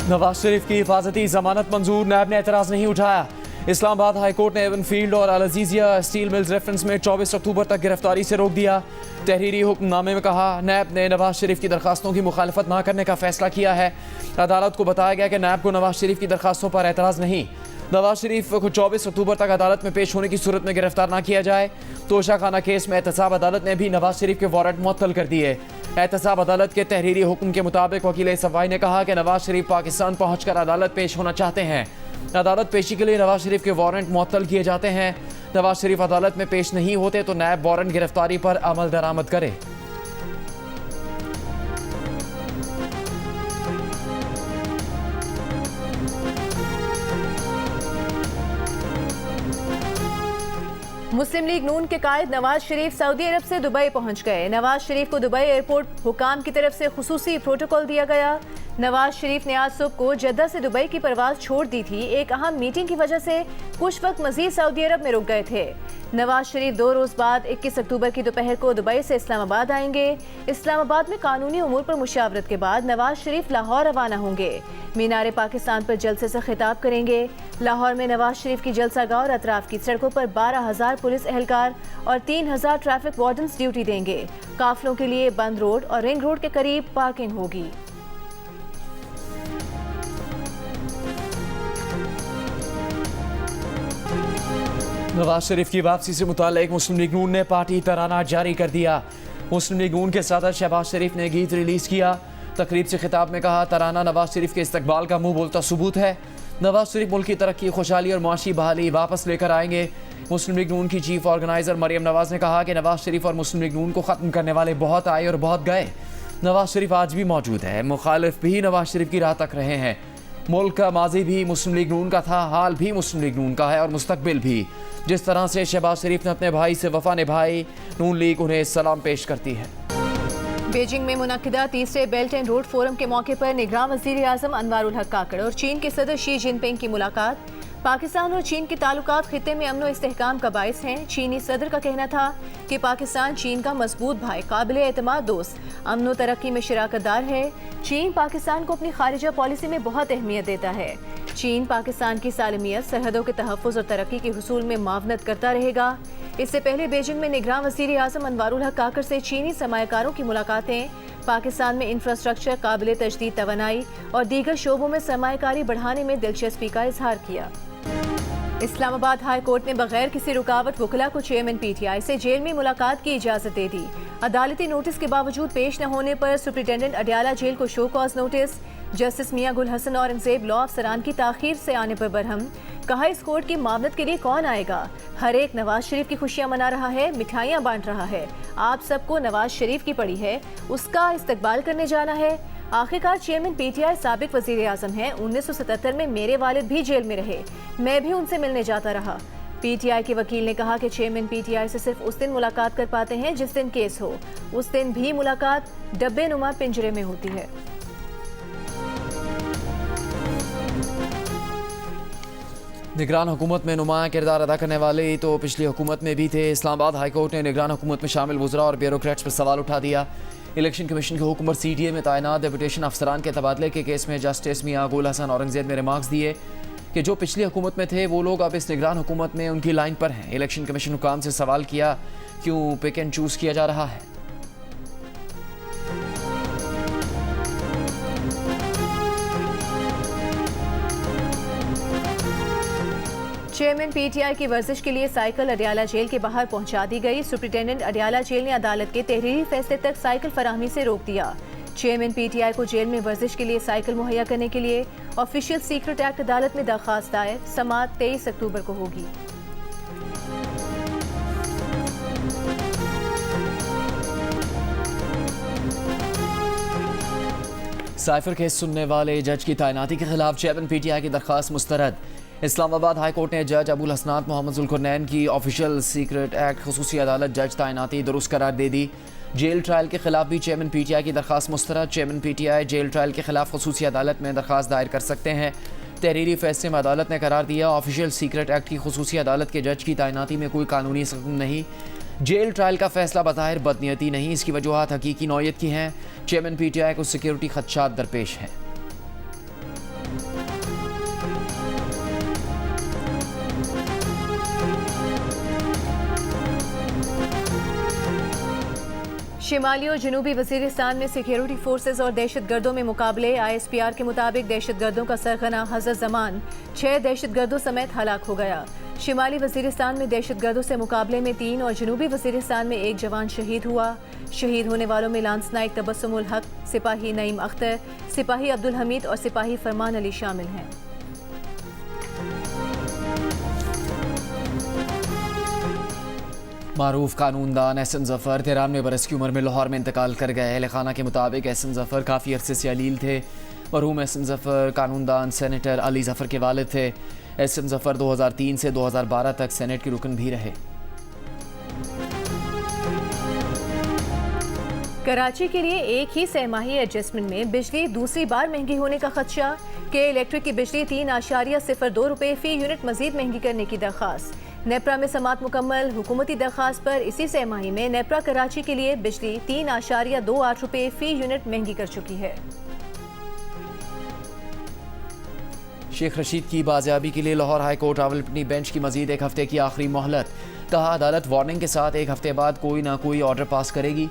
नवाज शरीफ की हिफाजती जमानत मंजूर, नैब ने एतराज़ नहीं उठाया। इस्लामाबाद हाई कोर्ट ने एवन फील्ड और अल अजीजिया स्टील मिल्स रेफरेंस में 24 अक्टूबर तक गिरफ्तारी से रोक दिया। तहरीरी हुक्मनामे में कहा, नैब ने नवाज शरीफ की दरखास्तों की मुखालफत न करने का फैसला किया है। अदालत को बताया गया कि नैब को नवाज शरीफ की दरखास्तों पर एतराज़ नहीं। नवाज शरीफ को 24 अक्टूबर तक अदालत में पेश होने की सूरत में गिरफ्तार न किया जाए। तोशाखाना केस में एहतसाब अदालत ने भी नवाज शरीफ के वारंट मुअत्तल कर दिए। एहतसाब अदालत के तहरीरी हुक्म के मुताबिक वकील सफाई ने कहा कि नवाज शरीफ पाकिस्तान पहुंचकर अदालत पेश होना चाहते हैं। अदालत पेशी के लिए नवाज शरीफ के वारंट मुअत्तल किए जाते हैं। नवाज शरीफ अदालत में पेश नहीं होते तो नैब वारंट गिरफ्तारी पर अमल दरामद करे। मुस्लिम लीग नून के कायद नवाज शरीफ सऊदी अरब से दुबई पहुंच गए। नवाज शरीफ को दुबई एयरपोर्ट हुकाम की तरफ से खुसूसी प्रोटोकॉल दिया गया। नवाज शरीफ ने आज सुबह को जद्दा से दुबई की परवाज छोड़ दी थी। एक अहम मीटिंग की वजह से कुछ वक्त मजीद सऊदी अरब में रुक गए थे। नवाज शरीफ 2 रोज बाद 21 अक्टूबर की दोपहर को दुबई से इस्लामाबाद आएंगे। इस्लामाबाद में कानूनी उमूर पर मुशावरत के बाद नवाज शरीफ लाहौर रवाना होंगे। मीनार पाकिस्तान पर जलसे से खिताब करेंगे। लाहौर में नवाज शरीफ की जलसागाह और अतराफ की सड़कों पर 12,000 पुलिस एहलकार और 3,000 ट्रैफिक वार्डन्स ड्यूटी देंगे। काफिलों के लिए बंद रोड और रिंग रोड के करीब पार्किंग होगी। नवाज शरीफ की वापसी से मुताल्लिक मुस्लिम लीग नून ने पार्टी तराना जारी कर दिया। मुस्लिम लीग नून के सदर शहबाज शरीफ ने गीत रिलीज किया। तकरीब से खिताब में कहा, तराना नवाज शरीफ के इस्तकबाल का मुंह बोलता सबूत है। नवाज शरीफ मुल्क की तरक्की, खुशहाली और माशी बहाली वापस लेकर आएंगे। मुस्लिम लीग नून की चीफ ऑर्गेनाइजर मरियम नवाज ने कहा कि नवाज शरीफ और मुस्लिम लीग नून को ख़त्म करने वाले बहुत आए और बहुत गए। नवाज शरीफ आज भी मौजूद है। मुखालिफ भी नवाज शरीफ की राह तक रहे हैं। मुल्क का माजी भी मुस्लिम लीग नून का था, हाल भी मुस्लिम लीग नून का है और मुस्तकबिल भी। जिस तरह से शहबाज शरीफ ने अपने भाई से वफा निभाई, नून लीग उन्हें सलाम पेश करती है। बीजिंग में मुनक्किदा तीसरे बेल्ट एंड रोड फोरम के मौके पर निगरान वज़ीर आज़म अनवारुल हक काकड़ और चीन के सदर शी जिनपिंग की मुलाकात। पाकिस्तान और चीन के ताल्लुकात खित्ते में अमन व इस्तेहकाम का बायस हैं। चीनी सदर का कहना था कि पाकिस्तान चीन का मजबूत भाई, काबिल एतमाद दोस्त, अमन व तरक्की में शराकतदार है। चीन पाकिस्तान को अपनी खारिजा पॉलिसी में बहुत अहमियत देता है। चीन पाकिस्तान की सालमियत, सरहदों के तहफ़्फ़ुज़ और तरक्की के हुसूल में मावनत करता रहेगा। इससे पहले बीजिंग में निगरान वज़ीर आज़म अनवारुल हक काकड़ से चीनी सरमायाकारों की मुलाकातें। पाकिस्तान में इंफ्रास्ट्रक्चर, काबिल तजदीद तवानाई और दीगर शोबों में सरमायाकारी बढ़ाने में दिलचस्पी का इजहार किया। इस्लामाबाद हाई कोर्ट ने बगैर किसी रुकावट वकला को चेयरमैन PTI से जेल में मुलाकात की इजाज़त दे दी। अदालती नोटिस के बावजूद पेश न होने पर सुप्रिटेंडेंट अडयाला जेल को शो कॉज नोटिस। जस्टिस मियां गुल हसन औरंगजेब लॉ अफसरान की ताखीर से आने पर बरहम। कहा, इस कोर्ट की मामलत के लिए कौन आएगा? हर एक नवाज शरीफ की खुशियां मना रहा है, मिठाइयां बांट रहा है। आप सबको नवाज शरीफ की पड़ी है, उसका इस्तकबाल करने जाना है। आखिरकार चेयरमैन PTI साबिक वज़ीर आज़म हैं। 1977 में मेरे वालिद भी जेल में रहे, मैं भी उनसे मिलने जाता रहा। PTI के वकील ने कहा कि चेयरमैन PTI से सिर्फ उस दिन मुलाकात कर पाते हैं जिस दिन केस हो। उस दिन भी मुलाकात डब्बे नुमा पिंजरे में होती है। निगरान हुकूमत में नुमाया किरदार अदा करने वाले तो पिछली हुकूमत में भी थे। इस्लामाबाद हाई कोर्ट ने निगरान हुकूमत में शामिल वज़रा और ब्यूरोक्रेट्स पर सवाल उठा दिया। इलेक्शन कमीशन के हुक्म पर CTA में तैनात डेपुटेशन अफसरान के तबादले के केस में जस्टिस मियां गुल हसन औरंगजेब ने रिमार्क्स दिए कि जो पिछली हुकूमत में थे वो लोग अब इस निगरान हुकूमत में उनकी लाइन पर हैं। इलेक्शन कमीशन हुकाम से सवाल किया, क्यों पिक एंड चूज़ किया जा रहा है? चेयरमैन PTI की वर्जिश के लिए साइकिल अडयाला जेल के बाहर पहुंचा दी गई। सुप्रिटेंडेंट अडयाला जेल ने अदालत के तहरीरी फैसले तक साइकिल फराहमी से रोक दिया। चेयरमैन PTI को जेल में वर्जिश के लिए साइकिल मुहैया करने के लिए ऑफिशियल सीक्रेट एक्ट अदालत में दरखास्त दायर। समाअत 23 अक्टूबर को होगी। साइफर केस सुनने वाले जज की तैनाती के खिलाफ चेयरमैन PTI की दरखास्त मुस्तरद। इस्लामाबाद हाई कोर्ट ने जज अबुल हसनात मोहम्मद जुल्करनैन की ऑफिशियल सीक्रेट एक्ट खुसूसी अदालत जज तैनाती दुरुस्त करार दे दी। जेल ट्रायल के खिलाफ भी चेयरमैन PTI की दरखास्त मुस्तरद। चेयरमैन PTI जेल ट्रायल के खिलाफ खुसूसी अदालत में दरखास्त दायर कर सकते हैं। तहरीरी फैसले में अदालत ने करार दिया, ऑफिशियल सीक्रेट एक्ट की खुसूसी अदालत के जज की तैनाती में कोई कानूनी हुक्म नहीं। जेल ट्रायल का फैसला बज़ाहिर बदनीयती नहीं, इसकी वजूहात हकीकी नौयत की हैं। चेयरमैन PTI को सिक्योरिटी खदशात दरपेश हैं। शिमाली और जनूबी वजीरिस्तान में सिक्योरिटी फोर्सेज और दहशतगर्दों में मुकाबले। ISPR के मुताबिक दहशतगर्दों का सरगना हजरत जमान 6 दहशतगर्दों समेत हलाक हो गया। शिमाली वजीरिस्तान में दहशतगर्दों से मुकाबले में 3 और जनूबी वजीरिस्तान में 1 जवान शहीद हुआ। शहीद होने वालों में लांस नाइक तबस्सुमुल हक, सिपाही नईम अख्तर, सिपाही अब्दुल हमीद और सिपाही फरमान अली शामिल हैं। मारूफ कानूनदान एहसन जफ़र 93 बरस की उम्र में लाहौर में इंतकाल कर गए। अहल खाना के मुताबिक एहसन जफ़र काफ़ी अरसे से अलील थे। मरहूम एहसन जफ़र कानूनदान सेनेटर अली जफ़र के वालिद थे। एहसन जफ़र 2003 से 2012 तक सेनेट के रुकन भी रहे। कराची के लिए एक ही सहमाही एडजस्टमेंट में बिजली दूसरी बार महंगी होने का खदशा। के इलेक्ट्रिक की बिजली 3.02 रुपये फ़ी यूनिट मजीद महंगी करने की दरख्वास्त। नेप्रा में समात मुकम्मल। हुकूमती दरख्वास्त पर इसी सहमाही में नेप्रा कराची के लिए बिजली 3.28 रुपये फ़ी यूनिट महंगी कर चुकी है। शेख रशीद की बाजियाबी के लिए Lahore high court Rawalpindi bench की मजीद 1 हफ्ते की आखिरी मोहलत। कहा अदालत वार्निंग के साथ 1 हफ्ते बाद कोई ना कोई ऑर्डर पास करेगी।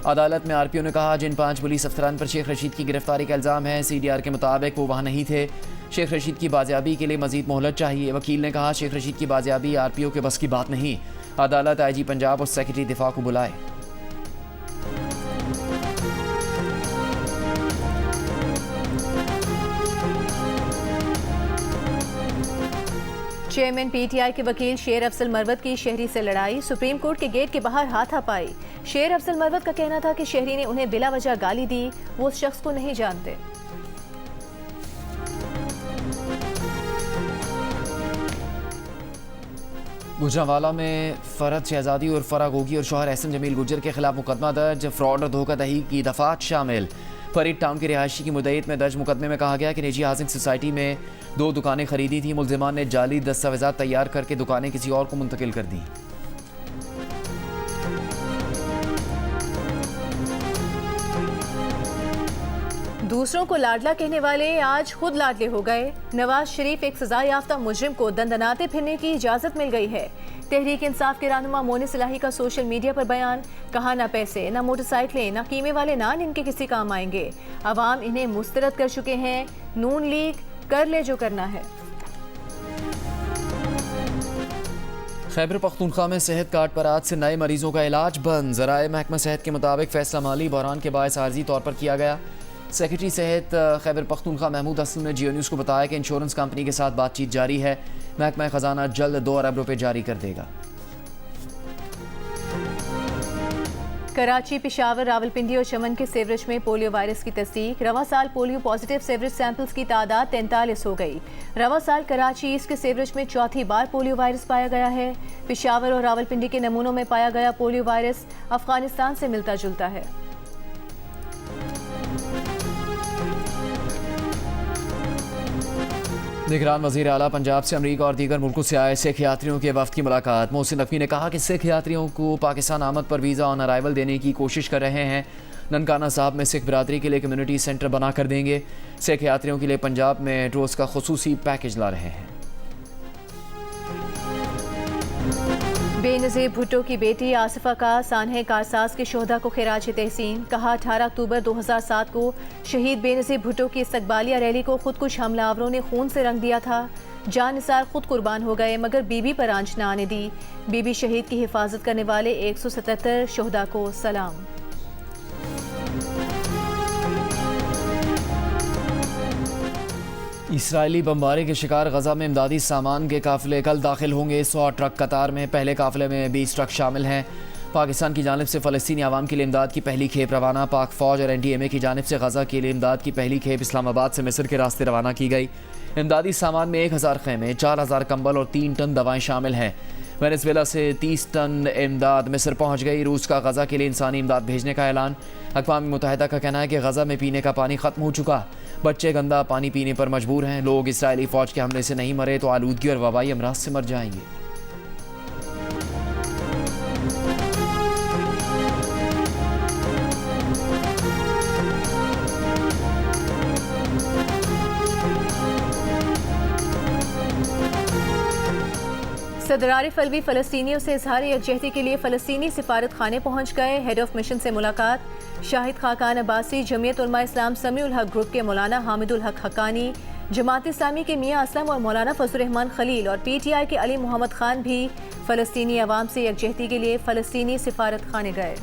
अदालत में RPO ने कहा जिन 5 पुलिस अफसरान पर शेख रशीद की गिरफ्तारी का इल्ज़ाम है CDR के मुताबिक वो वहाँ नहीं थे। शेख रशीद की बाजियाबी के लिए मजीद मोहलत चाहिए। वकील ने कहा शेख रशीद की बाजियाबी RPO के बस की बात नहीं। अदालत IG पंजाब और सेक्रेटरी दिफा को बुलाए। चेयरमैन PTI के वकील शेर अफजल मरवत की शहरी से लड़ाई। सुप्रीम कोर्ट के गेट के बाहर हाथापाई। शेर अफजल मरवत का कहना था कि शहरी ने उन्हें बिला वजह गाली दी, वो उस शख्स को नहीं जानते। गुजरांवाला में फरहत शहजादी और फराह गोगी और शौहर एहसन जमील गुजर के खिलाफ मुकदमा दर्ज। फ्रॉड और धोखाधड़ी की दफात शामिल। फरीद टाउन की रिहायशी की मुद्दत में दर्ज मुकदमे में कहा गया कि निजी हाउसिंग सोसाइटी में 2 दुकानें खरीदी थी। मुल्जिमान ने जाली दस्तावेजात तैयार करके दुकानें किसी और को मुंतकिल कर दी। दूसरों को लाडला कहने वाले आज खुद लाडले हो गए। नवाज शरीफ एक सजा याफ्ता मुजरिम को दंदनाते फिरने की इजाजत मिल गई है। तहरीक इंसाफ के रहनुमा मोनी सलाही का सोशल मीडिया पर बयान। कहा ना पैसे ना मोटरसाइकिलें ना कीमे वाले नान इनके किसी काम आएंगे। अवाम इन्हें मुस्तरद कर चुके हैं। नून लीग कर ले जो करना है। खैबर पख्तूनख्वा में सेहत कार्ड पर आज से नए मरीजों का इलाज बंद। ज़राए महकमा सेहत के मुताबिक फैसला माली बहरान के बायस आर्जी तौर पर किया गया। सेक्रेटरी सेहत खैबर पख्तूनख्वा महमूद असलम ने जियो न्यूज़ को बताया कि इंश्योरेंस कंपनी के साथ बातचीत जारी है। महकमा खजाना जल्द 2 अरब रुपए जारी कर देगा। कराची, पेशावर, रावलपिंडी और चमन के सेवरेज में पोलियो वायरस की तस्दीक। रवा साल पोलियो पॉजिटिव सेवरेज सैंपल्स की तादाद 43 हो गई। रवा साल कराची ईस्ट के सेवरेज में चौथी बार पोलियो वायरस पाया गया है। पेशावर और रावलपिंडी के नमूनों में पाया गया पोलियो वायरस अफगानिस्तान से मिलता जुलता है। निगरान वज़ीर आला पंजाब से अमरीका और दीगर मुल्कों से आए सिख यात्रियों के वफ्द की मुलाकात। मोहसिन नकवी ने कहा कि सिख यात्रियों को पाकिस्तान आमद पर वीज़ा ऑन अराइवल देने की कोशिश कर रहे हैं। ननकाना साहब में सिख बरादरी के लिए कम्युनिटी सेंटर बना कर देंगे। सिख यात्रियों के लिए पंजाब में ड्रोज का खुसूसी पैकेज ला रहे हैं। बेनज़ीर भुट्टो की बेटी आसिफा का सानहे कारसाज के शोहदा को खिराज तहसीन। कहा 18 अक्टूबर 2007 को शहीद बेनज़ीर भुट्टो की इस्तकबालिया रैली को खुदकुश हमलावरों ने खून से रंग दिया था। जान निसार खुद कुर्बान हो गए मगर बीबी पर आंच न आने दी। बीबी शहीद की हिफाजत करने वाले 177 शोहदा को सलाम। इसराइली बमबारी के शिकार गजा में इमदादी सामान के काफिले कल दाखिल होंगे। 100 ट्रक कतार में। पहले काफिले में 20 ट्रक शामिल हैं। पाकिस्तान की जानिब से फ़लस्तीनी आवाम के लिए इमदाद की पहली खेप रवाना। पाक फ़ौज और NDMA की जानिब से गजा के लिए इमदाद की पहली खेप इस्लामाबाद से मिस्र के रास्ते रवाना की गई। इमदादी सामान में 1000 खेमे, 4000 कंबल और 3 टन दवाएँ शामिल हैं। वेनेज़ुएला से 30 टन इमदाद मिस्र पहुँच गई। रूस का गजा के लिए इंसानी इमदाद भेजने का ऐलान। अक़वाम मुत्तहिदा का कहना है कि गजा में पीने का पानी ख़त्म हो चुका। बच्चे गंदा पानी पीने पर मजबूर हैं। लोग इसराइली फ़ौज के हमले से नहीं मरे तो आलूदगी और वबाई अमराज से मर जाएंगे। सदर आरिफ अलवी फ़लस्तीनियों से इजहार यकजहती के लिए फ़लस्तीनी सिफारत खाने पहुँच गए। हेड ऑफ मिशन से मुलाकात। शाहिद खाकान अब्बासी, जमीयत उलमा इस्लाम समीउल हक ग्रुप के मौलाना हामिदुल हक हक्कानी, जमात इस्लामी के मियाँ असलम और मौलाना फजलुर रहमान खलील और PTI के अली मोहम्मद खान भी फ़लस्तीनी अवाम से यकजहती के लिए फ़लस्तीनी सिफारत खाने गए।